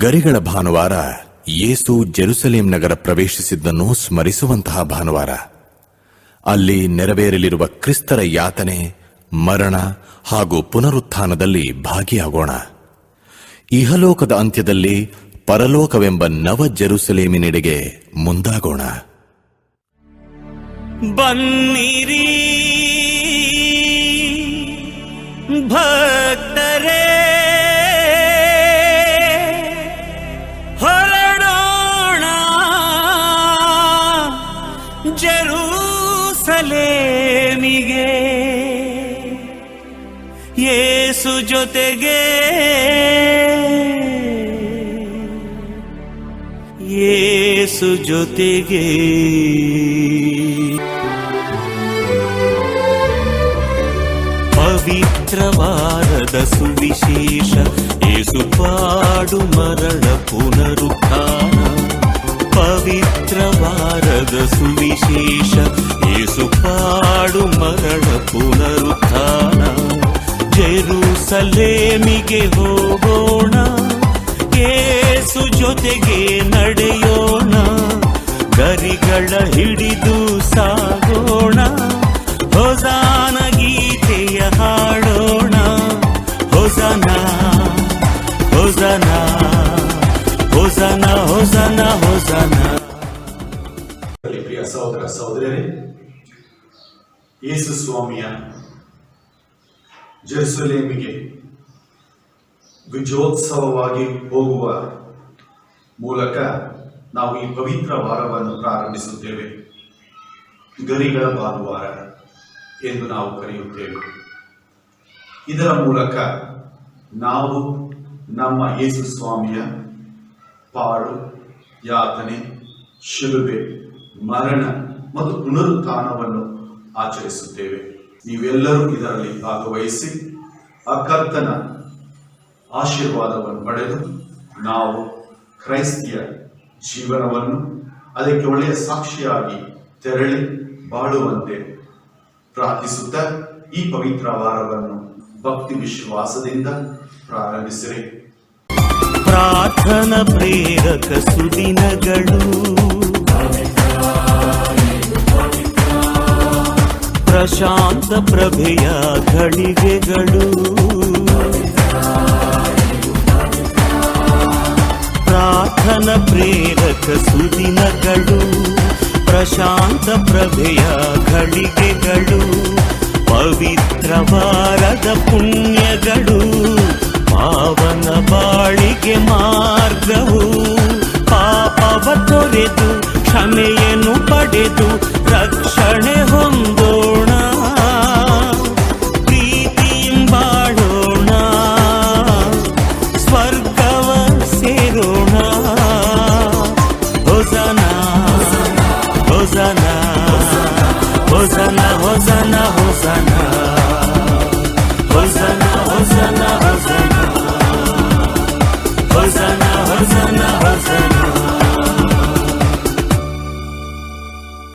ಗರಿಗಳ ಭಾನುವಾರ ಯೇಸು ಜೆರುಸಲೇಂ ನಗರ ಪ್ರವೇಶಿಸಿದ್ದನ್ನು ಸ್ಮರಿಸುವಂತಹ ಭಾನುವಾರ. ಅಲ್ಲಿ ನೆರವೇರಲಿರುವ ಕ್ರಿಸ್ತರ ಯಾತನೆ, ಮರಣ ಹಾಗೂ ಪುನರುತ್ಥಾನದಲ್ಲಿ ಭಾಗಿಯಾಗೋಣ. ಇಹಲೋಕದ ಅಂತ್ಯದಲ್ಲಿ ಪರಲೋಕವೆಂಬ ನವ ಜೆರುಸಲೇಮಿನೆಡೆಗೆ ಮುಂದಾಗೋಣ. ಬನ್ನಿರಿ ಭಕ್ತರೇ, ಹೊರಡೋಣ ಜೆರುಸಲೇಮಿಗೆ. ಯೇಸು ಜೊತೆಗೆ, ಯೇಸು ಜೊತೆಗೆ. ಪವಿತ್ರವಾರದ ಸುವಿಶೇಷ, ಯೇಸು ಪಾಡು ಮರಣ ಪುನರುತ್ಥಾನ. ಪವಿತ್ರವಾರದ ಸುವಿಶೇಷ, ಯೇಸು ಪಾಡು ಮರಣ ಪುನರುತ್ಥಾನ. ಜೆರುಸಲೇಮಿಗೆ ಹೋಗೋಣ, ಯೇಸು ಜೊತೆಗೆ ನಡೆಯೋಣ. ಗರಿಗಳ ಹಿಡಿದು ಸಾಗೋಣ, ಹೊಸಾನ ಗೀತೆಯ ಹಾಡೋಣ. ಹೊಸನ ಹೊಸನ ಹೊಸನ ಹೊಸನ ಹೊಸನ. ಪ್ರಿಯ ಸಹೋದರ ಸಹೋದರರೇ, ಯೇಸು ಸ್ವಾಮಿಯ ಜೆರುಸಲೇಮಿಗೆ ವಿಜಯೋತ್ಸವವಾಗಿ ಹೋಗುವ ಮೂಲಕ ನಾವು ಈ ಪವಿತ್ರ ವಾರವನ್ನು ಪ್ರಾರಂಭಿಸುತ್ತೇವೆ. ಗರಿಗಳ ಭಾನುವಾರ ಎಂದು ನಾವು ಕರೆಯುತ್ತೇವೆ. ಇದರ ಮೂಲಕ ನಾವು ನಮ್ಮ ಯೇಸು ಸ್ವಾಮಿಯ ಪಾಡು, ಯಾತನೆ, ಶಿಲುಬೆ, ಮರಣ ಮತ್ತು ಪುನರುತ್ಥಾನವನ್ನು ಆಚರಿಸುತ್ತೇವೆ. ನೀವೆಲ್ಲರೂ ಇದರಲ್ಲಿ ಭಾಗವಹಿಸಿ ಆ ಕರ್ತನ ಆಶೀರ್ವಾದವನ್ನು ಪಡೆದು ನಾವು ಕ್ರೈಸ್ತಿಯ ಜೀವನವನ್ನು ಅದಕ್ಕೆ ಒಳ್ಳೆಯ ಸಾಕ್ಷಿಯಾಗಿ ತೆರಳಿ ಬಾಳುವಂತೆ ಪ್ರಾರ್ಥಿಸುತ್ತಾ ಈ ಪವಿತ್ರ ವಾರವನ್ನು ಭಕ್ತಿ ವಿಶ್ವಾಸದಿಂದ ಪ್ರಾರಂಭಿಸಿರಿ. ಪ್ರಾರ್ಥನಾ ಪ್ರೇರಕ ಸುದಿನಗಳು, ಪ್ರಶಾಂತ ಪ್ರಭೆಯ ಘಳಿಗೆಗಳು. ಪ್ರಾರ್ಥನಾ ಪ್ರೇರಕ ಸುದಿನಗಳು, ಪ್ರಶಾಂತ ಪ್ರಭೆಯ ಘಳಿಗೆಗಳು. ಪವಿತ್ರ ವಾರದ ಪುಣ್ಯಗಳು, ಪಾವನ ಬಾಳಿಗೆ ಮಾರ್ಗವು. ಪಾಪವ ತೊರೆದು ಕ್ಷಮೆಯನ್ನು ಪಡೆದು ರಕ್ಷಣೆ ಹೊಂದೋಣ. ಪ್ರೀತಿಯಿಂಬಾಳೋಣ, ಸ್ವರ್ಗವ ಸೇರೋಣ. ಹೊಸನ ಹೊಸನ ಹೊಸನ ಹೊಸನ ಹೊಸನ ಹೊಸನ ಹೊಸನ